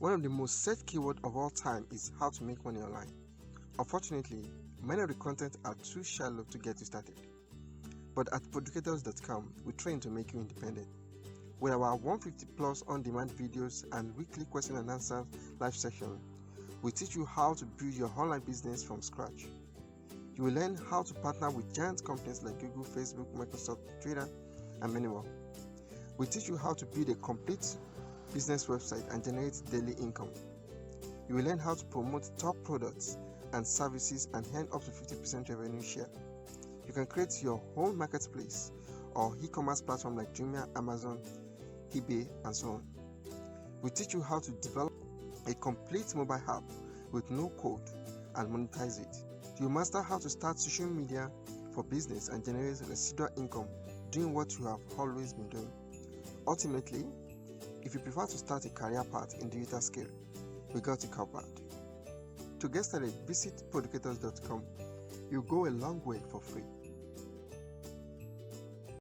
One of the most searched keywords of all time is how to make money online. Unfortunately, many of the content are too shallow to get you started. But at Podducators.com, we train to make you independent. With our 150 plus on-demand videos and weekly question and answer live session, we teach you how to build your online business from scratch. You will learn how to partner with giant companies like Google, Facebook, Microsoft, Twitter, and many more. We teach you how to build a complete business website and generate daily income. You will learn how to promote top products and services and earn up to 50% revenue share. You can create your own marketplace or e-commerce platform like Jumia, Amazon, eBay, and so on. We teach you how to develop a complete mobile app with no code and monetize it. You master how to start social media for business and generate residual income doing what you have always been doing. Ultimately, if you prefer to start a career path in digital scale, we got you covered. To get started, visit Podducators.com. You'll go a long way for free.